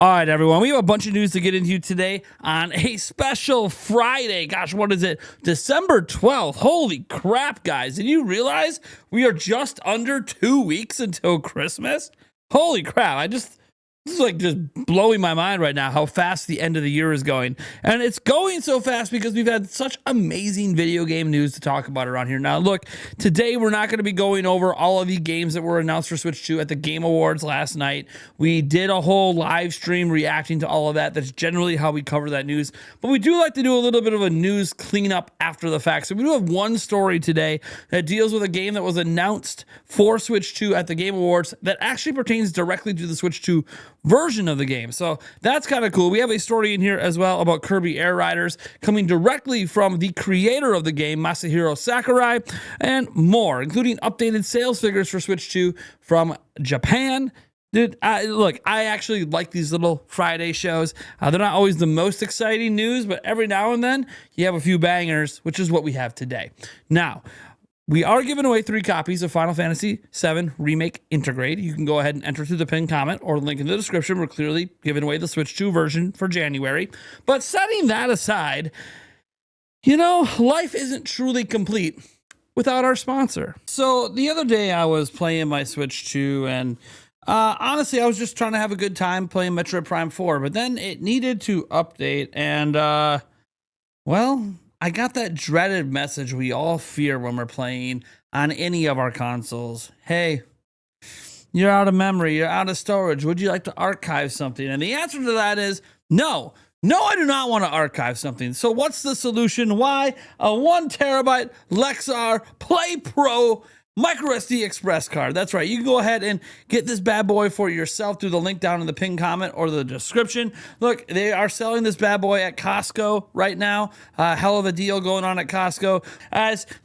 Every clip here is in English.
All right, everyone, we have a bunch of news to get into today on a special Friday. Gosh, what is it? December 12th. Holy crap, guys. Did you realize we are just under 2 weeks until Christmas? Holy crap. This is like just blowing my mind right now how fast the end of the year is going. And it's going so fast because we've had such amazing video game news to talk about around here. Now, look, today we're not going to be going over all of the games that were announced for Switch 2 at the Game Awards last night. We did a whole live stream reacting to all of that. That's generally how we cover that news. But we do like to do a little bit of a news cleanup after the fact. So we do have one story today that deals with a game that was announced for Switch 2 at the Game Awards that actually pertains directly to the Switch 2 version of the game. So that's kind of cool. We have a story in here as well about Kirby Air Riders coming directly from the creator of the game, Masahiro Sakurai, and more, including updated sales figures for Switch 2 from Japan. Dude, look, I actually like these little Friday shows. They're not always the most exciting news, but every now and then you have a few bangers, which is what we have today. Now, we are giving away 3 copies of Final Fantasy VII Remake Intergrade. You can go ahead and enter through the pinned comment or link in the description. We're clearly giving away the Switch 2 version for January. But setting that aside, you know, life isn't truly complete without our sponsor. So the other day I was playing my Switch 2 and honestly, I was just trying to have a good time playing Metroid Prime 4, but then it needed to update and, well, I got that dreaded message we all fear when we're playing on any of our consoles. Hey, you're out of memory, you're out of storage. Would you like to archive something? And the answer to that is no. No, I do not want to archive something. So what's the solution? Why? A 1 terabyte Lexar Play Pro micro SD express card. That's right. You can go ahead and get this bad boy for yourself through the link down in the pinned comment or the description. Look, they are selling this bad boy at Costco right now. Hell of a deal going on at Costco.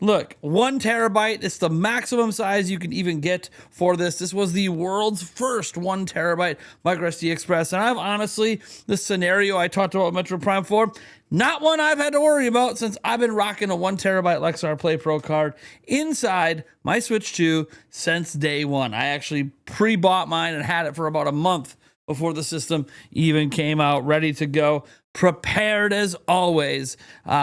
Look, 1 terabyte. It's the maximum size you can even get for this. This was the world's first 1 terabyte micro SD express. And I've honestly, this scenario I talked about Metro Prime 4, not one I've had to worry about since I've been rocking a 1 terabyte Lexar Play Pro card inside my Switch 2 since day one. I actually pre-bought mine and had it for about a month before the system even came out, ready to go, prepared as always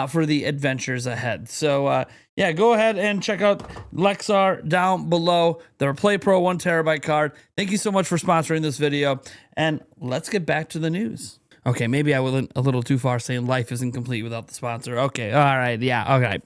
for the adventures ahead. So yeah, go ahead and check out Lexar down below, their Play Pro 1 terabyte card. Thank you so much for sponsoring this video, and let's get back to the news. Okay, maybe I went a little too far saying life isn't complete without the sponsor. Okay, all right, yeah, okay.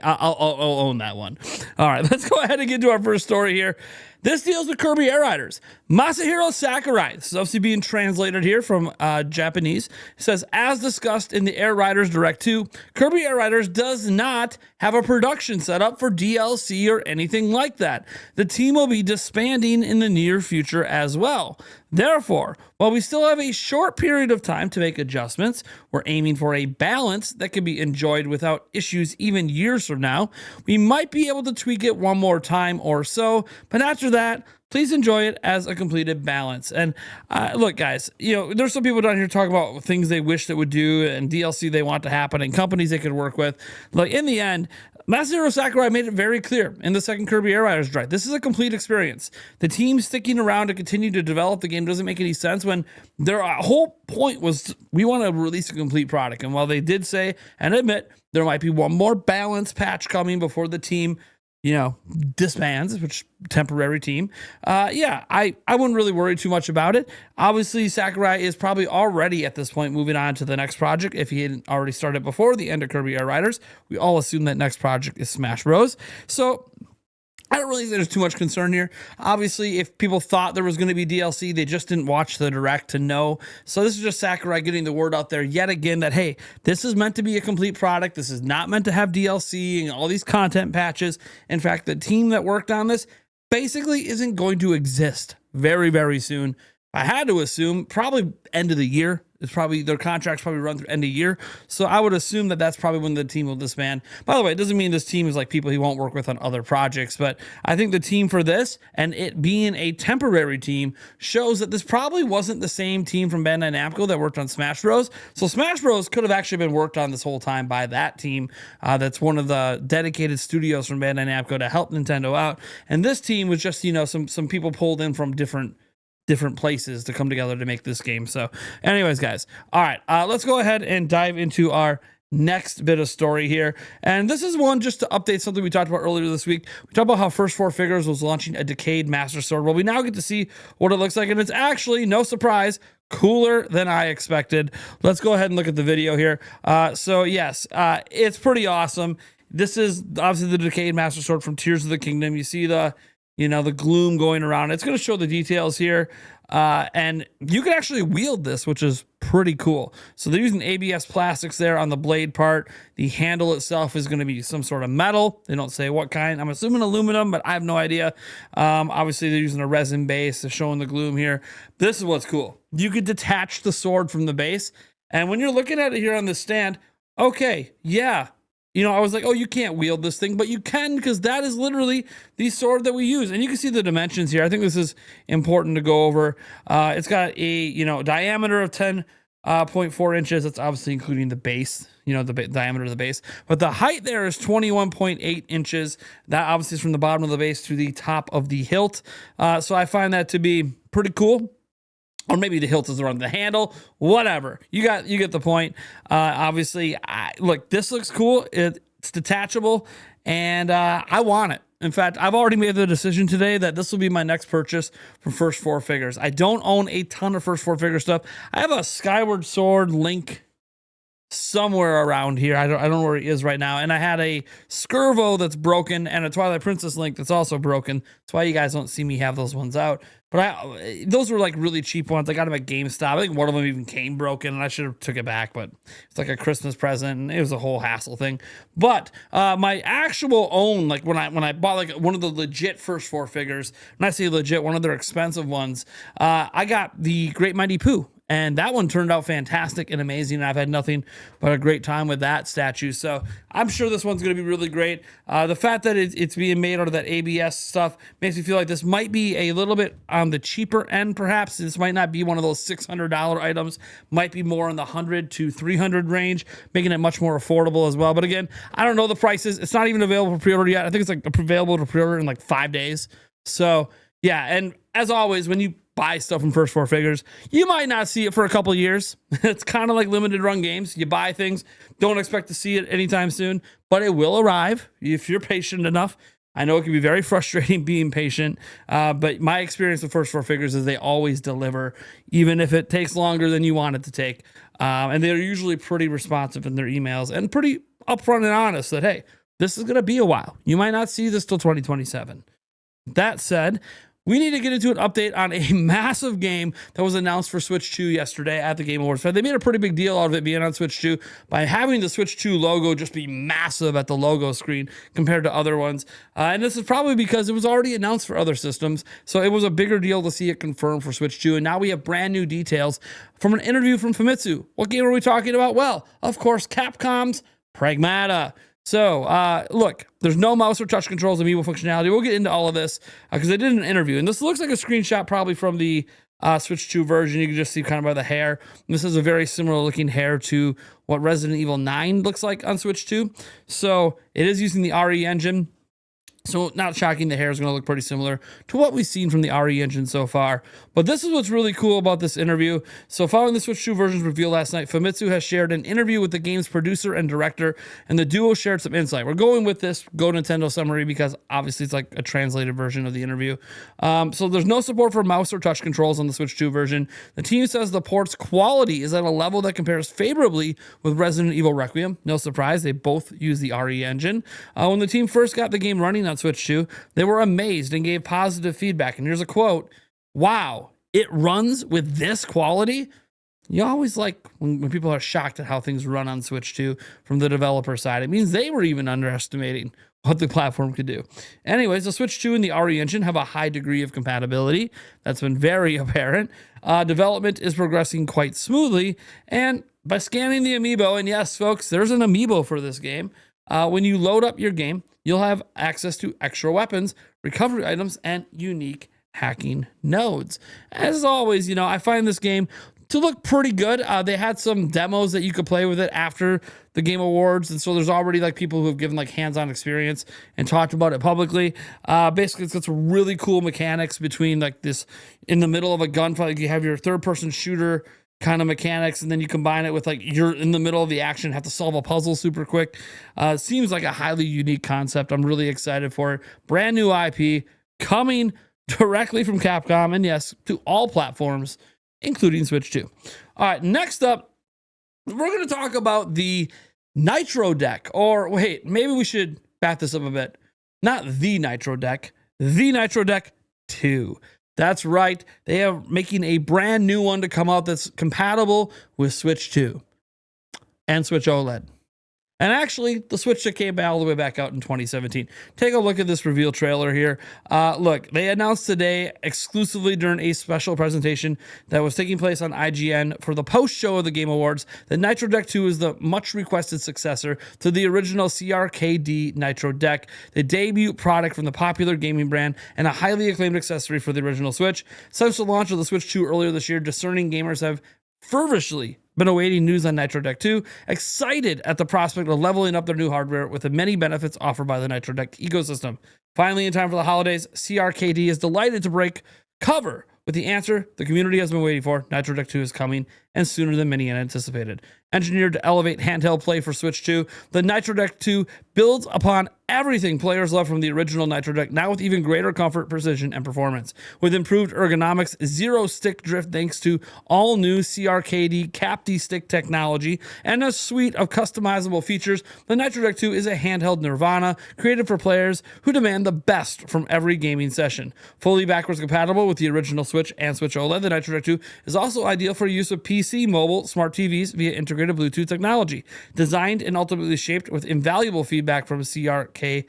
I'll own that one. All right, let's go ahead and get to our first story here. This deals with Kirby Air Riders. Masahiro Sakurai, this is obviously being translated here from Japanese, says, as discussed in the Air Riders Direct 2, Kirby Air Riders does not have a production set up for DLC or anything like that. The team will be disbanding in the near future as well. Therefore, while we still have a short period of time to make adjustments, we're aiming for a balance that can be enjoyed without issues even years from now. We might be able to tweak it one more time or so, but after that, please enjoy it as a completed balance. And look, guys, you know, there's some people down here talking about things they wish that would do and DLC they want to happen and companies they could work with. Like, in the end, Masahiro Sakurai made it very clear in the second Kirby Air Riders Direct. This is a complete experience. The team sticking around to continue to develop the game doesn't make any sense when their whole point was we want to release a complete product. And while they did say and admit there might be one more balance patch coming before the team, you know, disbands, which temporary team. Yeah, I wouldn't really worry too much about it. Obviously, Sakurai is probably already at this point moving on to the next project if he hadn't already started before the end of Kirby Air Riders. We all assume that next project is Smash Bros. So I don't really think there's too much concern here. Obviously, if people thought there was going to be DLC, they just didn't watch the Direct to know. So this is just Sakurai getting the word out there yet again that, hey, this is meant to be a complete product. This is not meant to have DLC and all these content patches. In fact, the team that worked on this basically isn't going to exist very, very soon. I had to assume probably end of the year. It's probably their contracts probably run through end of year. So I would assume that that's probably when the team will disband. By the way, it doesn't mean this team is like people he won't work with on other projects, but I think the team for this and it being a temporary team shows that this probably wasn't the same team from Bandai Namco that worked on Smash Bros. So Smash Bros could have actually been worked on this whole time by that team. That's one of the dedicated studios from Bandai Namco to help Nintendo out. And this team was just, you know, some people pulled in from different different places to come together to make this game. So anyways, guys, all right, let's go ahead and dive into our next bit of story here. And this is one just to update something we talked about earlier this week. We talked about how First Four Figures was launching a Decayed Master Sword. Well, we now get to see what it looks like, and it's actually, no surprise, cooler than I expected. Let's go ahead and look at the video here. So yes, it's pretty awesome. This is obviously the Decayed Master Sword from Tears of the Kingdom. You see the gloom going around. It's going to show the details here. And you can actually wield this, which is pretty cool. So they're using ABS plastics there on the blade part. The handle itself is going to be some sort of metal. They don't say what kind. I'm assuming aluminum, but I have no idea. Obviously, they're using a resin base to show in the gloom here. This is what's cool. You could detach the sword from the base. And when you're looking at it here on the stand, okay, yeah. I was like, oh, you can't wield this thing, but you can, because that is literally the sword that we use. And you can see the dimensions here. I think this is important to go over. It's got a, diameter of 10.4 inches. That's obviously including the base, the diameter of the base. But the height there is 21.8 inches. That obviously is from the bottom of the base to the top of the hilt. So I find that to be pretty cool. Or maybe the hilt is around the handle, whatever. You get the point. Obviously, look, this looks cool. It's detachable, and I want it. In fact, I've already made the decision today that this will be my next purchase from First Four Figures. I don't own a ton of First Four Figure stuff. I have a Skyward Sword Link somewhere around here. I don't know where it is right now. And I had a Skirvo that's broken and a Twilight Princess Link that's also broken. That's why you guys don't see me have those ones out. But those were like really cheap ones. I got them at GameStop. I think one of them even came broken, and I should have took it back, but it's like a Christmas present, and it was a whole hassle thing. But my actual own, like when I bought like one of the legit First Four Figures, when I say legit, one of their expensive ones, I got the Great Mighty Pooh. And that one turned out fantastic and amazing. And I've had nothing but a great time with that statue. So I'm sure this one's going to be really great. The fact that it's being made out of that ABS stuff makes me feel like this might be a little bit on the cheaper end, perhaps. This might not be one of those $600 items. Might be more in the $100 to $300 range, making it much more affordable as well. But again, I don't know the prices. It's not even available for pre-order yet. I think it's like available to pre-order in like 5 days. So yeah, and as always, when you buy stuff from First Four Figures, you might not see it for a couple years. It's kind of like limited run games. You buy things, don't expect to see it anytime soon, but it will arrive if you're patient enough. I know it can be very frustrating being patient, but my experience with First Four Figures is they always deliver, even if it takes longer than you want it to take. And they're usually pretty responsive in their emails and pretty upfront and honest that, hey, this is going to be a while. You might not see this till 2027. That said, we need to get into an update on a massive game that was announced for Switch 2 yesterday at the Game Awards. They made a pretty big deal out of it being on Switch 2 by having the Switch 2 logo just be massive at the logo screen compared to other ones. And this is probably because it was already announced for other systems, so it was a bigger deal to see it confirmed for Switch 2. And now we have brand new details from an interview from Famitsu. What game are we talking about? Well, of course, Capcom's Pragmata. So, look, there's no mouse or touch controls, amiibo functionality. We'll get into all of this because they did an interview. And this looks like a screenshot probably from the Switch 2 version. You can just see kind of by the hair. And this is a very similar looking hair to what Resident Evil 9 looks like on Switch 2. So it is using the RE engine. So not shocking, the hair is going to look pretty similar to what we've seen from the RE engine so far. But this is what's really cool about this interview. So following the Switch 2 version's reveal last night, Famitsu has shared an interview with the game's producer and director, and the duo shared some insight. We're going with this Go Nintendo summary because obviously it's like a translated version of the interview. So there's no support for mouse or touch controls on the Switch 2 version. The team says the port's quality is at a level that compares favorably with Resident Evil Requiem. No surprise, they both use the RE engine. When the team first got the game running on Switch 2, they were amazed and gave positive feedback. And here's a quote: "Wow, it runs with this quality." You always like when people are shocked at how things run on Switch 2 from the developer side. It means they were even underestimating what the platform could do. Anyways, the Switch 2 and the RE engine have a high degree of compatibility. That's been very apparent. Development is progressing quite smoothly. And by scanning the amiibo, and yes, folks, there's an amiibo for this game. When you load up your game, you'll have access to extra weapons, recovery items, and unique hacking nodes. As always, I find this game to look pretty good. They had some demos that you could play with it after the Game Awards, and so there's already like people who have given like hands-on experience and talked about it publicly. Basically, it's got some really cool mechanics between like this in the middle of a gunfight. Like you have your third-person shooter kind of mechanics, and then you combine it with like you're in the middle of the action, have to solve a puzzle super quick. Seems like a highly unique concept. I'm really excited for it. Brand new IP coming directly from Capcom, and yes, to all platforms, including Switch 2. All right, next up, we're going to talk about the Nitro deck. Or wait, maybe we should back this up a bit. Not the Nitro deck, the Nitro deck 2. That's right. They are making a brand new one to come out that's compatible with Switch 2 and Switch OLED. And actually, the Switch that came all the way back out in 2017. Take a look at this reveal trailer here. Look, they announced today exclusively during a special presentation that was taking place on IGN for the post-show of the Game Awards that Nitro Deck 2 is the much-requested successor to the original CRKD Nitro Deck, the debut product from the popular gaming brand and a highly acclaimed accessory for the original Switch. Since the launch of the Switch 2 earlier this year, discerning gamers have fervently been awaiting news on Nitro Deck 2, excited at the prospect of leveling up their new hardware with the many benefits offered by the Nitro Deck ecosystem. Finally, in time for the holidays, CRKD is delighted to break cover with the answer the community has been waiting for. Nitro Deck 2 is coming, and sooner than many had anticipated. Engineered to elevate handheld play for Switch 2, the Nitro Deck 2 builds upon everything players love from the original Nitro Deck, now with even greater comfort, precision, and performance. With improved ergonomics, zero stick drift thanks to all new CRKD Capti stick technology, and a suite of customizable features, the Nitro Deck 2 is a handheld nirvana created for players who demand the best from every gaming session. Fully backwards compatible with the original Switch and Switch OLED, the Nitro Deck 2 is also ideal for use of PC, mobile, smart TVs via integrated Bluetooth technology. Designed and ultimately shaped with invaluable feedback from CRKD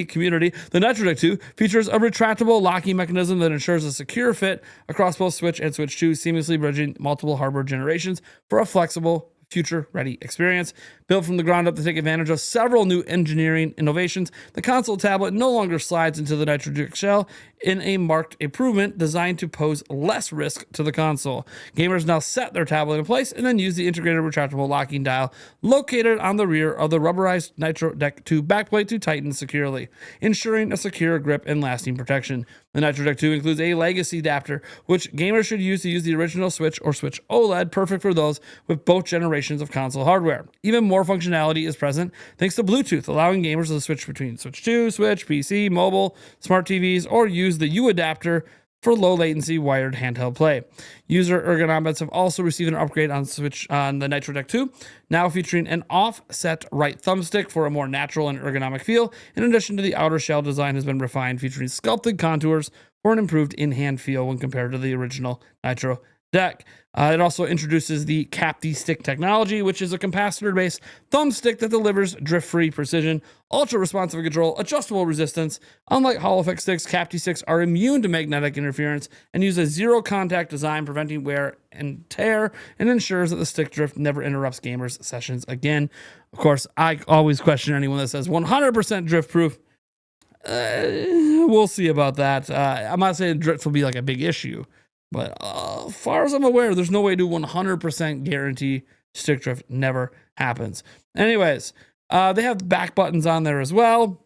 community, the Nitro Deck 2 features a retractable locking mechanism that ensures a secure fit across both Switch and Switch 2, seamlessly bridging multiple hardware generations for a flexible, future-ready experience. Built from the ground up to take advantage of several new engineering innovations, the console tablet no longer slides into the Nitro Deck shell in a marked improvement designed to pose less risk to the console. Gamers now set their tablet in place and then use the integrated retractable locking dial located on the rear of the rubberized Nitro Deck 2 backplate to tighten securely, ensuring a secure grip and lasting protection. The Nitro Deck 2 includes a legacy adapter, which gamers should use to use the original Switch or Switch OLED, perfect for those with both generations of console hardware. Even more functionality is present thanks to Bluetooth, allowing gamers to switch between Switch 2, Switch, PC, mobile, smart TVs, or use the U adapter for low latency wired handheld play. User ergonomics have also received an upgrade on the Nitro Deck 2, now featuring an offset right thumbstick for a more natural and ergonomic feel. In addition to the outer shell design has been refined, featuring sculpted contours for an improved in-hand feel when compared to the original Nitro Deck. It also introduces the Capti stick technology, which is a capacitor-based thumbstick that delivers drift-free precision, ultra-responsive control, adjustable resistance. Unlike Hall Effect sticks, Capti sticks are immune to magnetic interference and use a zero-contact design, preventing wear and tear, and ensures that the stick drift never interrupts gamers' sessions again. Of course, I always question anyone that says 100% drift-proof. We'll see about that. I'm not saying drift will be like a big issue, but as far as I'm aware, there's no way to 100% guarantee stick drift never happens. Anyways, they have back buttons on there as well,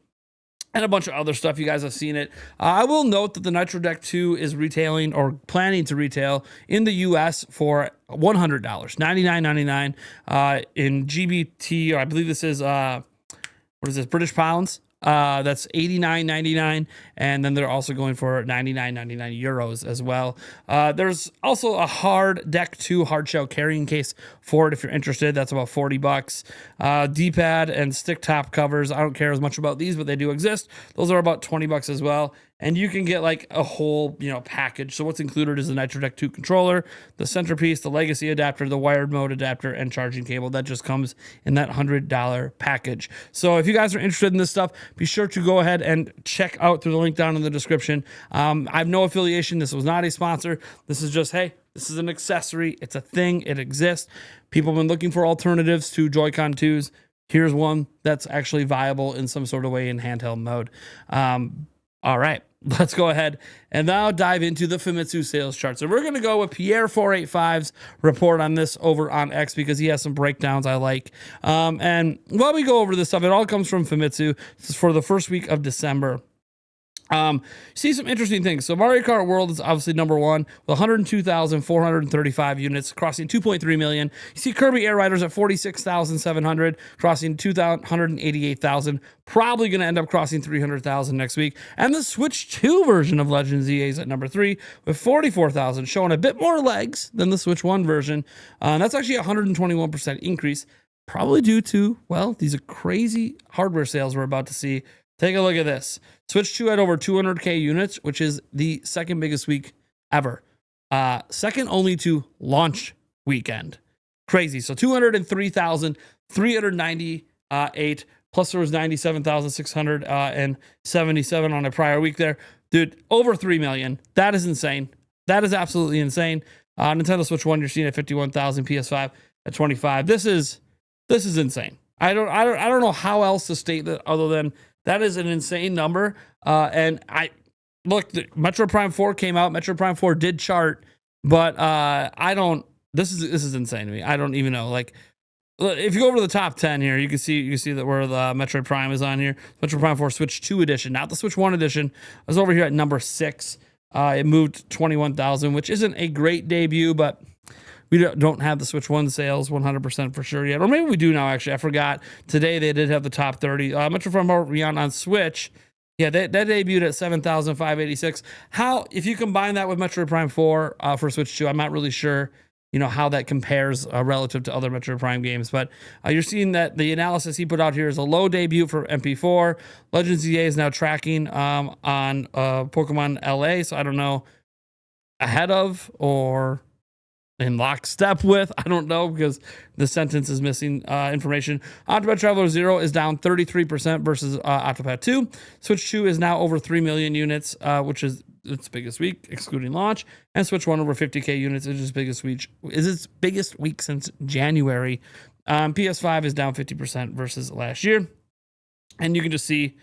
and a bunch of other stuff. You guys have seen it. I will note that the Nitro Deck 2 is retailing or planning to retail in the US for $100, $99.99 in GBP, or I believe this is, British pounds. That's $89.99, and then they're also going for €99.99 euros as well. There's also a hard Deck 2 hard shell carrying case for it if you're interested. That's about $40. D-pad and stick top covers. I don't care as much about these, but they do exist. Those are about $20 as well. And you can get like a whole, package. So what's included is the Nitro Deck 2 controller, the centerpiece, the legacy adapter, the wired mode adapter, and charging cable. That just comes in that $100 package. So if you guys are interested in this stuff, be sure to go ahead and check out through the link down in the description. I have no affiliation. This was not a sponsor. This is just, hey, this is an accessory. It's a thing. It exists. People have been looking for alternatives to Joy-Con 2s. Here's one that's actually viable in some sort of way in handheld mode. All right, let's go ahead and now dive into the Famitsu sales charts. And we're going to go with Pierre485's report on this over on X because he has some breakdowns I like. And while we go over this stuff, it all comes from Famitsu. This is for the first week of December. See some interesting things. So Mario Kart World is obviously number one with 102,435 units, crossing 2.3 million. You see Kirby Air Riders at 46,700, crossing 288,000. Probably going to end up crossing 300,000 next week. And the Switch 2 version of Legends EA is at number 3 with 44,000, showing a bit more legs than the Switch 1 version. That's actually a 121% increase, probably due to, well, these are crazy hardware sales we're about to see. Take a look at this. Switch 2 had over 200K units, which is the second biggest week ever. Second only to launch weekend. Crazy. So 203,398, plus there was 97,677 on a prior week there. Dude, over 3 million. That is insane. That is absolutely insane. Nintendo Switch 1, you're seeing at 51,000, PS5 at 25. This is insane. I don't know how else to state that other than that is an insane number. And I look, Metro Prime 4 came out. Metro Prime 4 did chart, but this is insane to me. I don't even know. Like, if you go over to the top 10 here, you can see that where the Metro Prime is on here. Metro Prime 4 Switch 2 edition, not the Switch 1 edition. I was over here at number 6. It moved 21,000, which isn't a great debut, but we don't have the Switch 1 sales 100% for sure yet. Or maybe we do now, actually. I forgot. Today they did have the top 30. Metro Prime 4 Beyond on Switch. Yeah, that debuted at 7,586. How, if you combine that with Metro Prime 4 for Switch 2, I'm not really sure, how that compares relative to other Metro Prime games. But you're seeing that the analysis he put out here is a low debut for MP4. Legends EA is now tracking on Pokemon LA. So I don't know, ahead of or in lockstep with, I don't know, because the sentence is missing information. Octopath Traveler 0 is down 33% versus Octopath 2. Switch 2 is now over 3 million units, which is its biggest week, excluding launch. And Switch 1 over 50K units is its biggest week since January. PS5 is down 50% versus last year. And you can just see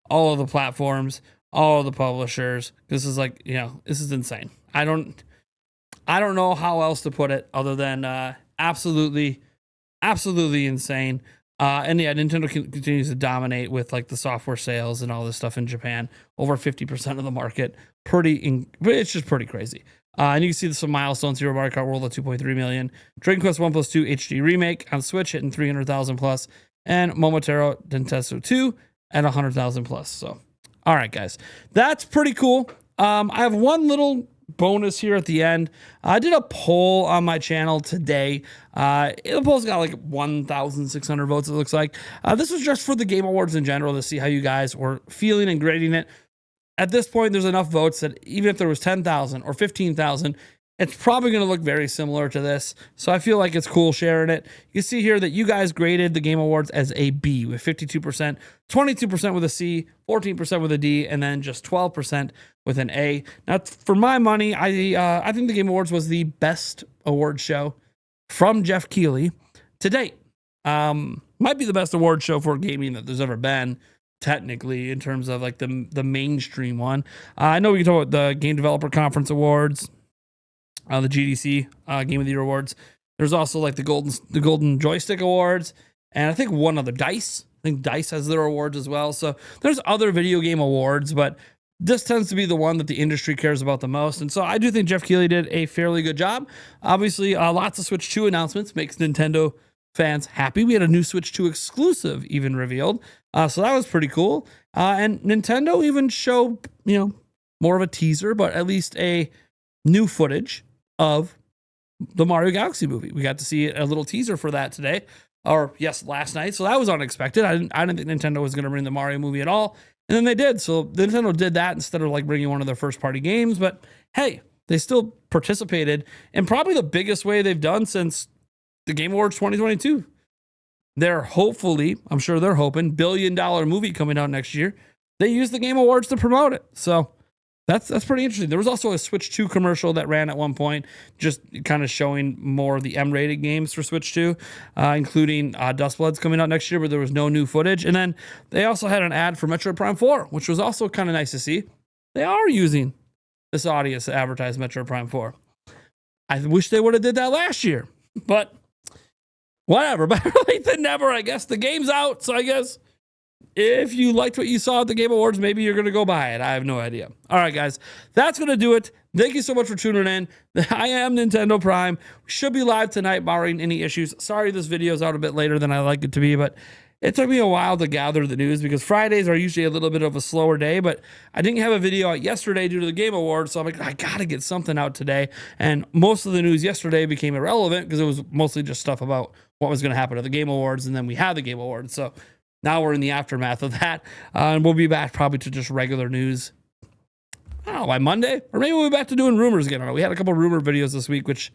all of the platforms, all of the publishers. This is like, this is insane. I don't know how else to put it other than absolutely insane. And yeah, Nintendo continues to dominate with like the software sales and all this stuff in Japan. Over 50% of the market. It's just pretty crazy. And you can see some milestones here. Mario Kart World at 2.3 million. Dragon Quest 1+2 HD Remake on Switch hitting 300,000 plus. And Momotaro Densetsu 2 at 100,000 plus. So, all right, guys. That's pretty cool. I have one little bonus here at the end. I did a poll on my channel today. The poll's got like 1,600 votes, it looks like. This was just for the Game Awards in general to see how you guys were feeling and grading it. At this point, there's enough votes that even if there was 10,000 or 15,000, it's probably going to look very similar to this. So I feel like it's cool sharing it. You see here that you guys graded the Game Awards as a B with 52%, 22% with a C, 14% with a D, and then just 12% with an A. Now, for my money, I think the Game Awards was the best award show from Jeff Keighley to date. Might be the best award show for gaming that there's ever been, technically, in terms of like the mainstream one. I know we can talk about the Game Developer Conference Awards, the GDC Game of the Year Awards. There's also like the Golden Joystick Awards, and I think one other, DICE. I think DICE has their awards as well. So there's other video game awards, but this tends to be the one that the industry cares about the most. And so I do think Jeff Keighley did a fairly good job. Obviously, lots of Switch 2 announcements makes Nintendo fans happy. We had a new Switch 2 exclusive even revealed. So that was pretty cool. And Nintendo even showed, more of a teaser, but at least a new footage of the Mario Galaxy movie. We got to see a little teaser for that today, last night. So that was unexpected. I didn't think Nintendo was going to bring the Mario movie at all. And then they did. So Nintendo did that instead of like bringing one of their first party games. But hey, they still participated in probably the biggest way they've done since the Game Awards 2022. I'm sure they're hoping, $1 billion movie coming out next year. They use the Game Awards to promote it. So That's pretty interesting. There was also a Switch 2 commercial that ran at one point, just kind of showing more of the M-rated games for Switch 2, including Dustblood's coming out next year, but there was no new footage. And then they also had an ad for Metroid Prime 4, which was also kind of nice to see. They are using this audience to advertise Metroid Prime 4. I wish they would have did that last year, but whatever. Better late than never, I guess. The game's out, so I guess if you liked what you saw at the Game Awards, maybe you're going to go buy it. I have no idea. All right, guys, that's going to do it. Thank you so much for tuning in. I am Nintendo Prime. We should be live tonight, barring any issues. Sorry this video is out a bit later than I like it to be, but it took me a while to gather the news because Fridays are usually a little bit of a slower day, but I didn't have a video out yesterday due to the Game Awards, so I'm like, I got to get something out today. And most of the news yesterday became irrelevant because it was mostly just stuff about what was going to happen at the Game Awards, and then we had the Game Awards. So now we're in the aftermath of that, and we'll be back probably to just regular news, I don't know, by Monday, or maybe we'll be back to doing rumors again. I don't know. We had a couple rumor videos this week, which,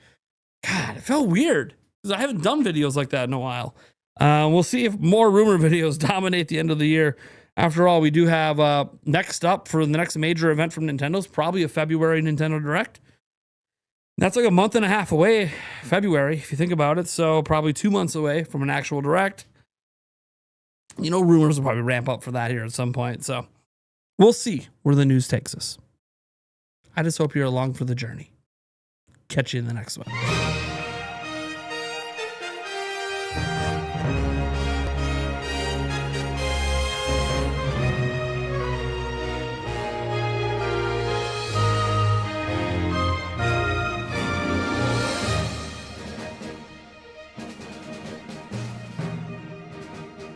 God, it felt weird because I haven't done videos like that in a while. We'll see if more rumor videos dominate the end of the year. After all, we do have next up for the next major event from Nintendo's probably a February Nintendo Direct. That's like a month and a half away, February, if you think about it. So probably 2 months away from an actual Direct. You know, rumors will probably ramp up for that here at some point. So we'll see where the news takes us. I just hope you're along for the journey. Catch you in the next one.